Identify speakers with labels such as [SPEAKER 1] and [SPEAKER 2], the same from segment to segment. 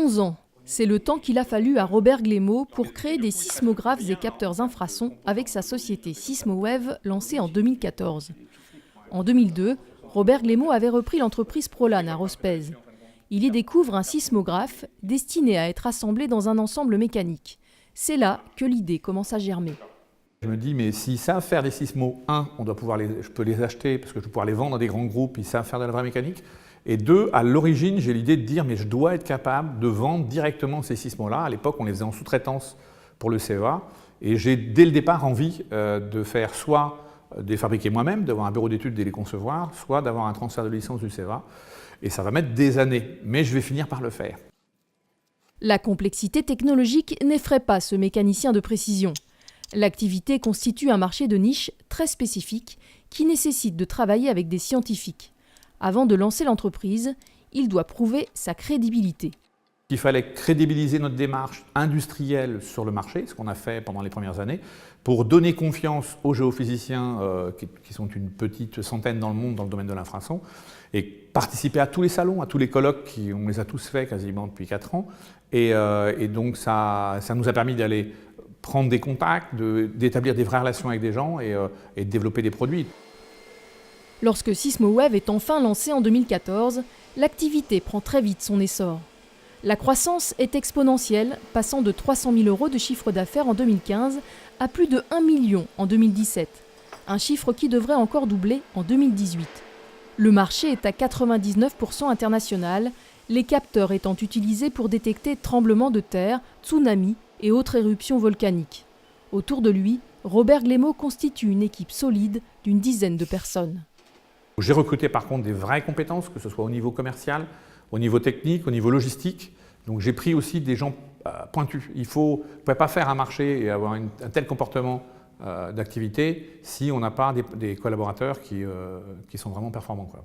[SPEAKER 1] 11 ans, c'est le temps qu'il a fallu à Robert Glémaud pour créer des sismographes et capteurs infrasons avec sa société Sismowave lancée en 2014. En 2002, Robert Glémaud avait repris l'entreprise Prolan à Rospez. Il y découvre un sismographe destiné à être assemblé dans un ensemble mécanique. C'est là que l'idée commence à germer.
[SPEAKER 2] Je me dis, mais s'ils savent faire des sismos, je peux les acheter parce que je peux pouvoir les vendre à des grands groupes, ils savent faire de la vraie mécanique. Et deux, à l'origine, j'ai l'idée de dire, mais je dois être capable de vendre directement ces sismos-là. À l'époque, on les faisait en sous-traitance pour le CEA. Et j'ai dès le départ envie de faire soit de les fabriquer moi-même, d'avoir un bureau d'études et les concevoir, soit d'avoir un transfert de licence du CEA. Et ça va mettre des années, mais je vais finir par le faire.
[SPEAKER 1] La complexité technologique n'effraie pas ce mécanicien de précision. L'activité constitue un marché de niche très spécifique qui nécessite de travailler avec des scientifiques. Avant de lancer l'entreprise, il doit prouver sa crédibilité.
[SPEAKER 2] Il fallait crédibiliser notre démarche industrielle sur le marché, ce qu'on a fait pendant les premières années, pour donner confiance aux géophysiciens qui sont une petite centaine dans le monde dans le domaine de l'infrason, et participer à tous les salons, à tous les colloques, on les a tous faits quasiment depuis 4 ans. Et donc ça nous a permis d'aller prendre des contacts, d'établir des vraies relations avec des gens et de développer des produits.
[SPEAKER 1] Lorsque Sismowave est enfin lancé en 2014, l'activité prend très vite son essor. La croissance est exponentielle, passant de 300 000 € de chiffre d'affaires en 2015 à plus de 1 million en 2017, un chiffre qui devrait encore doubler en 2018. Le marché est à 99% international, les capteurs étant utilisés pour détecter tremblements de terre, tsunamis et autres éruptions volcaniques. Autour de lui, Robert Glémaud constitue une équipe solide d'une dizaine de personnes.
[SPEAKER 2] J'ai recruté par contre des vraies compétences, que ce soit au niveau commercial, au niveau technique, au niveau logistique. Donc j'ai pris aussi des gens pointus. Vous ne pouvez pas faire un marché et avoir un tel comportement d'activité si on n'a pas des collaborateurs qui sont vraiment performants, quoi.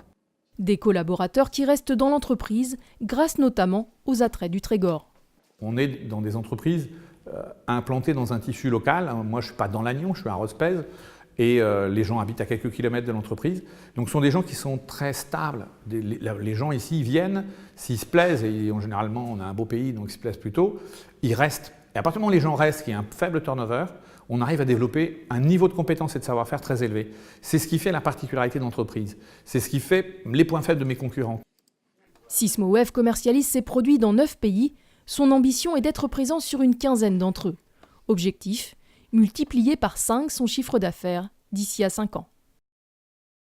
[SPEAKER 1] Des collaborateurs qui restent dans l'entreprise grâce notamment aux attraits du Trégor.
[SPEAKER 2] On est dans des entreprises implantées dans un tissu local. Moi, je ne suis pas dans l'Agnon, je suis à Rospez. Et les gens habitent à quelques kilomètres de l'entreprise. Donc ce sont des gens qui sont très stables. Les gens ici viennent, s'ils se plaisent, et généralement on a un beau pays, donc ils se plaisent plutôt, ils restent. Et à partir du moment où les gens restent, qu'il y a un faible turnover, on arrive à développer un niveau de compétence et de savoir-faire très élevé. C'est ce qui fait la particularité de l'entreprise. C'est ce qui fait les points faibles de mes concurrents.
[SPEAKER 1] Sismowave commercialise ses produits dans 9 pays. Son ambition est d'être présent sur une quinzaine d'entre eux. Objectif : multiplier par 5 son chiffre d'affaires d'ici à 5 ans.